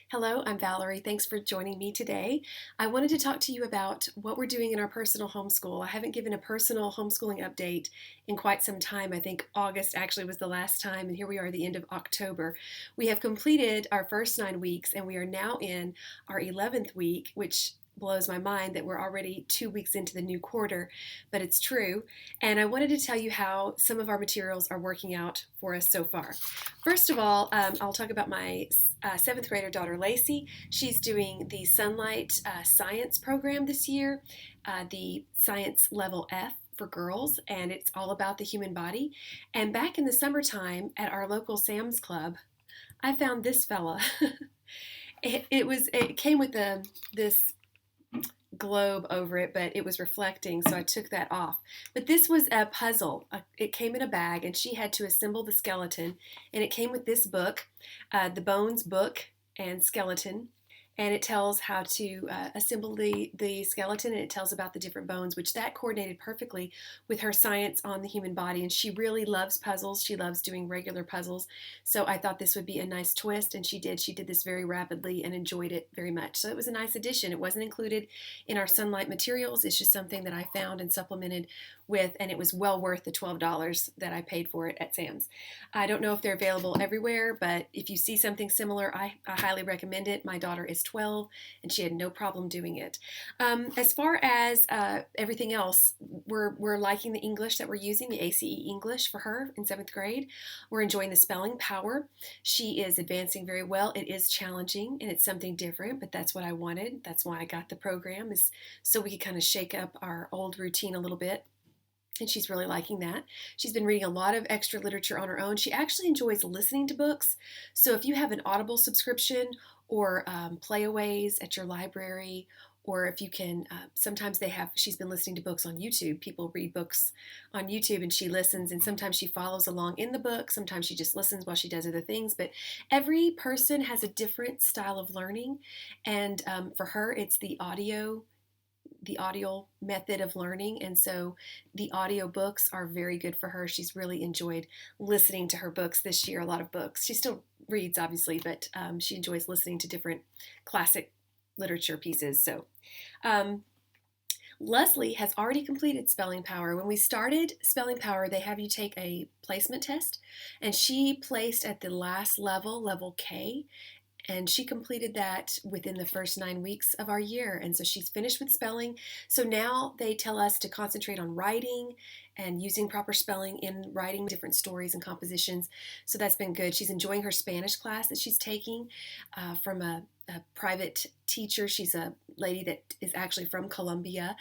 Hello, I'm Valerie. Thanks for joining me today. I wanted to talk to you about what we're doing in our personal homeschool. I haven't given a personal homeschooling update in quite some time. I think August actually was the last time, and here we are at the end of October. We have completed our first 9 weeks, and we are now in our 11th week, which blows my mind that we're already 2 weeks into the new quarter, but it's true. And I wanted to tell you how some of our materials are working out for us so far. First of all, I'll talk about my seventh grader daughter, Lacey. She's doing the Sunlight Science program this year, the Science Level F for girls, and it's all about the human body. And back in the summertime at our local Sam's Club, I found this fella. It came with this globe over it, but it was reflecting, so I took that off. But this was a puzzle. It came in a bag, and she had to assemble the skeleton, and it came with this book, the Bones Book and Skeleton, and it tells how to assemble the skeleton, and it tells about the different bones, which that coordinated perfectly with her science on the human body. And she really loves puzzles. She loves doing regular puzzles. So I thought this would be a nice twist, and she did. She did this very rapidly and enjoyed it very much. So it was a nice addition. It wasn't included in our Sunlight materials. It's just something that I found and supplemented with, and it was well worth the $12 that I paid for it at Sam's. I don't know if they're available everywhere, but if you see something similar, I highly recommend it. My daughter is 12, and she had no problem doing it. As far as everything else, we're liking the English that we're using, the ACE English for her in 7th grade. We're enjoying the spelling power. She is advancing very well. It is challenging, and it's something different, but that's what I wanted. That's why I got the program, is so we could kind of shake up our old routine a little bit. And she's really liking that. She's been reading a lot of extra literature on her own. She actually enjoys listening to books. So if you have an Audible subscription or playaways at your library, or if you can, sometimes she's been listening to books on YouTube. People read books on YouTube and she listens, and sometimes she follows along in the book. Sometimes she just listens while she does other things. But every person has a different style of learning. And for her, it's the audio method of learning, and so the audio books are very good for her. She's really enjoyed listening to her books this year, a lot of books. She still reads, obviously, but she enjoys listening to different classic literature pieces. So Leslie has already completed Spelling Power. When we started Spelling Power, they have you take a placement test, and she placed at the last level, level K, and she completed that within the first 9 weeks of our year. And so she's finished with spelling. So now they tell us to concentrate on writing and using proper spelling in writing different stories and compositions. So that's been good. She's enjoying her Spanish class that she's taking from a private teacher. She's a lady that is actually from Colombia,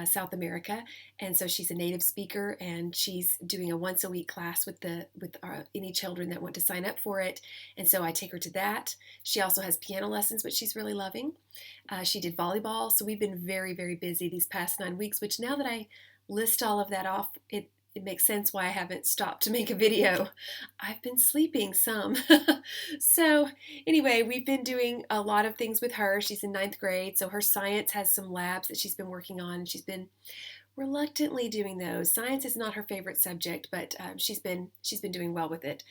South America, and so she's a native speaker, and she's doing a once-a-week class with any children that want to sign up for it, and so I take her to that. She also has piano lessons, which she's really loving. She did volleyball, so we've been very, very busy these past 9 weeks, which now that I list all of that off, it makes sense why I haven't stopped to make a video. I've been sleeping some. So anyway, we've been doing a lot of things with her. She's in 9th grade, so her science has some labs that she's been working on, and she's been reluctantly doing those. Science is not her favorite subject, but she's been doing well with it.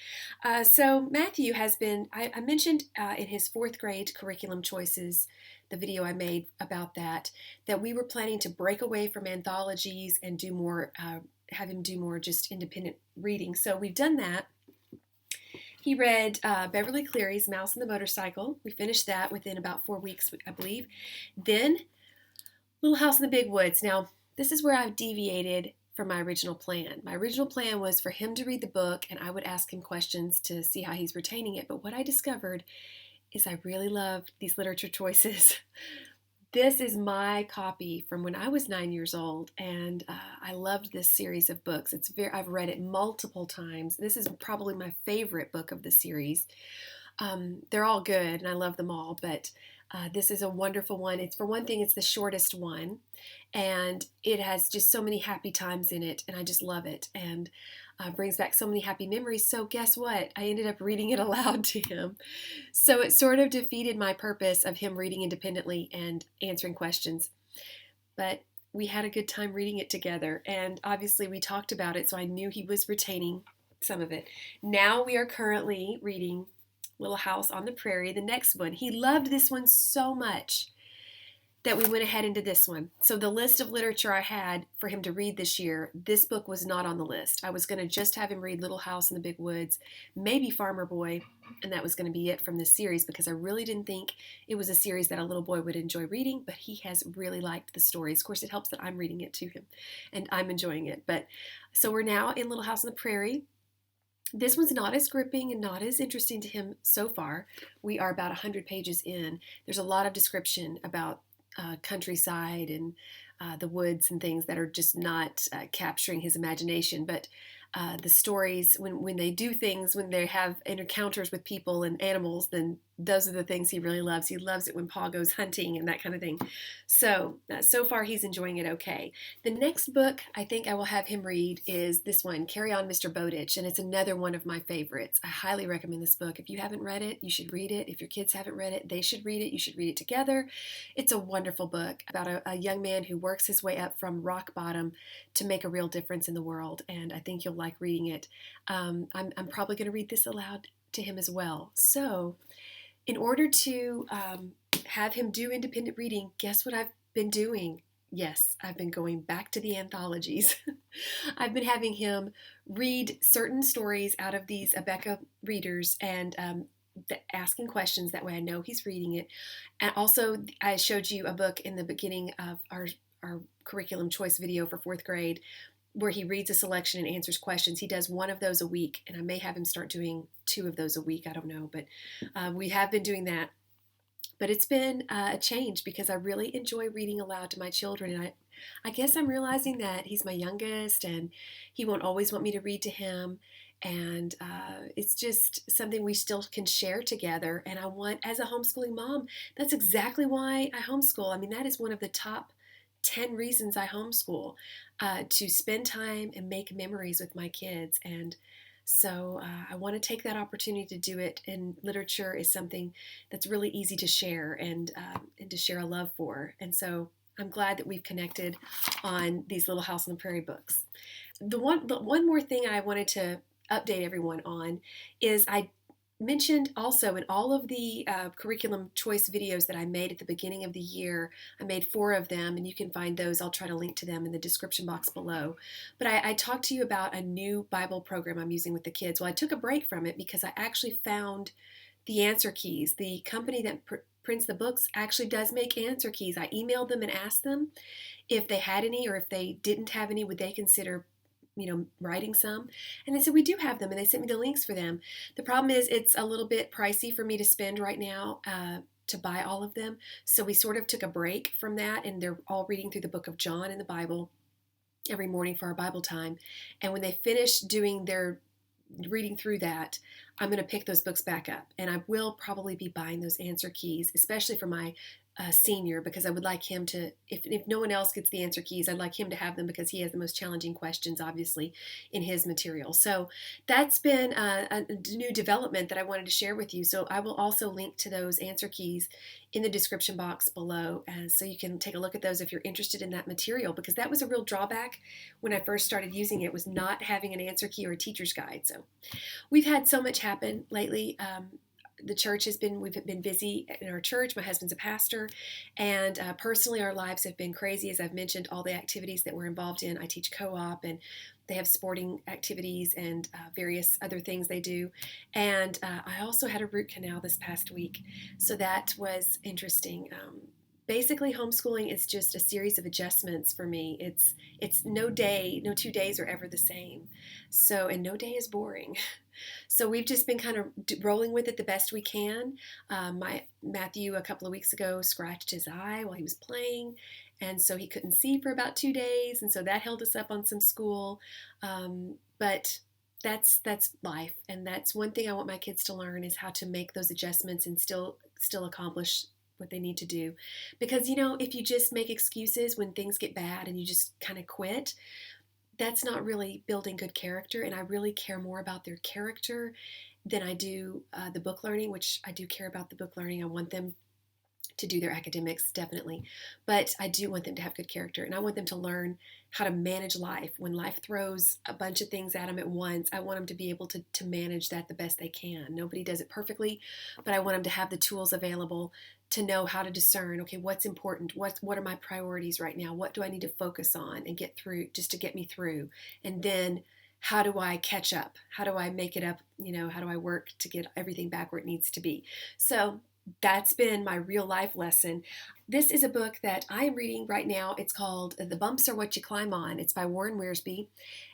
So Matthew has been, I mentioned in his 4th grade curriculum choices, the video I made about that we were planning to break away from anthologies and do more, have him do more just independent reading. So we've done that. He read Beverly Cleary's Mouse and the Motorcycle. We finished that within about 4 weeks, I believe. Then Little House in the Big Woods. Now, this is where I've deviated from my original plan. My original plan was for him to read the book, and I would ask him questions to see how he's retaining it. But what I discovered is I really love these literature choices. This is my copy from when I was 9 years old, and I loved this series of books. I've read it multiple times. This is probably my favorite book of the series. They're all good, and I love them all, but this is a wonderful one. It's, for one thing, it's the shortest one, and it has just so many happy times in it, and I just love it, and brings back so many happy memories. So guess what? I ended up reading it aloud to him. So it sort of defeated my purpose of him reading independently and answering questions. But we had a good time reading it together, and obviously we talked about it, so I knew he was retaining some of it. Now we are currently reading Little House on the Prairie, the next one. He loved this one so much that we went ahead into this one. So the list of literature I had for him to read this year, this book was not on the list. I was going to just have him read Little House in the Big Woods, maybe Farmer Boy, and that was going to be it from this series, because I really didn't think it was a series that a little boy would enjoy reading, but he has really liked the stories. Of course, it helps that I'm reading it to him and I'm enjoying it. But so we're now in Little House on the Prairie. This one's not as gripping and not as interesting to him so far. We are about 100 pages in. There's a lot of description about countryside and the woods and things that are just not capturing his imagination. But the stories, when they do things, when they have encounters with people and animals, then those are the things he really loves. He loves it when Pa goes hunting and that kind of thing. So far he's enjoying it okay. The next book I think I will have him read is this one, Carry On, Mr. Bowditch, and it's another one of my favorites. I highly recommend this book. If you haven't read it, you should read it. If your kids haven't read it, they should read it. You should read it together. It's a wonderful book about a young man who works his way up from rock bottom to make a real difference in the world, and I think you'll like reading it. I'm probably going to read this aloud to him as well. So in order to have him do independent reading, guess what I've been doing? Yes, I've been going back to the anthologies. I've been having him read certain stories out of these Abeka readers and asking questions. That way I know he's reading it. And also, I showed you a book in the beginning of our curriculum choice video for 4th grade where he reads a selection and answers questions. He does one of those a week, and I may have him start doing 2 of those a week. I don't know, but we have been doing that. But it's been a change because I really enjoy reading aloud to my children, and I guess I'm realizing that he's my youngest, and he won't always want me to read to him, and it's just something we still can share together. And I want, as a homeschooling mom, that's exactly why I homeschool. I mean, that is one of the top 10 reasons I homeschool, to spend time and make memories with my kids. And so I want to take that opportunity to do it, and literature is something that's really easy to share and to share a love for. And so I'm glad that we've connected on these Little House on the Prairie books. The one more thing I wanted to update everyone on is I mentioned also in all of the curriculum choice videos that I made at the beginning of the year. I made 4 of them, and you can find those. I'll try to link to them in the description box below. But I talked to you about a new Bible program I'm using with the kids. Well, I took a break from it because I actually found the answer keys. The company that prints the books actually does make answer keys. I emailed them and asked them if they had any, or if they didn't have any, would they consider writing some? And they said, we do have them, and they sent me the links for them. The problem is it's a little bit pricey for me to spend right now to buy all of them. So we sort of took a break from that, and they're all reading through the book of John in the Bible every morning for our Bible time. And when they finish doing their reading through that, I'm going to pick those books back up, and I will probably be buying those answer keys, especially for my senior, because I would like him to, if no one else gets the answer keys, I'd like him to have them because he has the most challenging questions, obviously, in his material. So that's been a new development that I wanted to share with you. So I will also link to those answer keys in the description box below, so you can take a look at those if you're interested in that material, because that was a real drawback when I first started using it, was not having an answer key or a teacher's guide. So we've had so much happen lately. The church we've been busy in our church. My husband's a pastor, and personally our lives have been crazy. As I've mentioned, all the activities that we're involved in. I teach co-op, and they have sporting activities and various other things they do. And I also had a root canal this past week, so that was interesting. Basically, homeschooling is just a series of adjustments for me. It's no 2 days are ever the same. So, and no day is boring. So we've just been kind of rolling with it the best we can. My Matthew a couple of weeks ago scratched his eye while he was playing, and so he couldn't see for about 2 days, and so that held us up on some school. But that's life, and that's one thing I want my kids to learn, is how to make those adjustments and still accomplish what they need to do. Because if you just make excuses when things get bad and you just kind of quit, that's not really building good character, and I really care more about their character than I do the book learning, which I do care about the book learning. I want them to do their academics, definitely. But I do want them to have good character, and I want them to learn how to manage life. When life throws a bunch of things at them at once, I want them to be able to manage that the best they can. Nobody does it perfectly, but I want them to have the tools available to know how to discern, okay, what's important? What are my priorities right now? What do I need to focus on and get through, just to get me through? And then how do I catch up? How do I make it up? How do I work to get everything back where it needs to be? So that's been my real life lesson. This is a book that I am reading right now. It's called The Bumps Are What You Climb On. It's by Warren Wiersbe,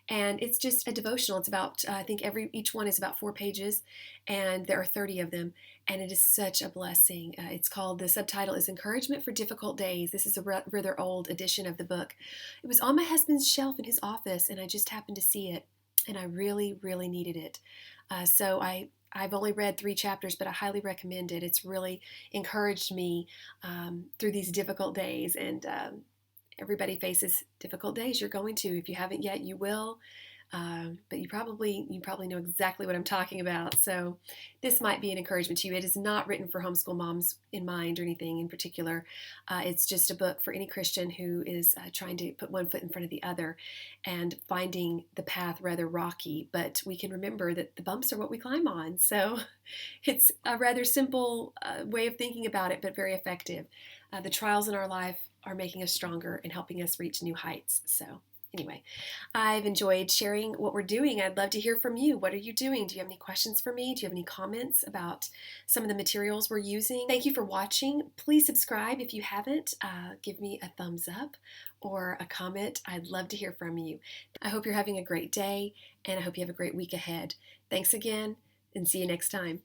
and it's just a devotional. It's about, I think each one is about 4 pages, and there are 30 of them, and it is such a blessing. The subtitle is Encouragement for Difficult Days. This is a rather old edition of the book. It was on my husband's shelf in his office, and I just happened to see it, and I really, really needed it. So I've only read 3 chapters, but I highly recommend it. It's really encouraged me through these difficult days, and everybody faces difficult days. You're going to. If you haven't yet, you will. But you probably know exactly what I'm talking about. So this might be an encouragement to you. It is not written for homeschool moms in mind or anything in particular. It's just a book for any Christian who is trying to put one foot in front of the other and finding the path rather rocky. But we can remember that the bumps are what we climb on. So it's a rather simple way of thinking about it, but very effective. The trials in our life are making us stronger and helping us reach new heights. So anyway, I've enjoyed sharing what we're doing. I'd love to hear from you. What are you doing? Do you have any questions for me? Do you have any comments about some of the materials we're using? Thank you for watching. Please subscribe if you haven't. Give me a thumbs up or a comment. I'd love to hear from you. I hope you're having a great day, and I hope you have a great week ahead. Thanks again, and see you next time.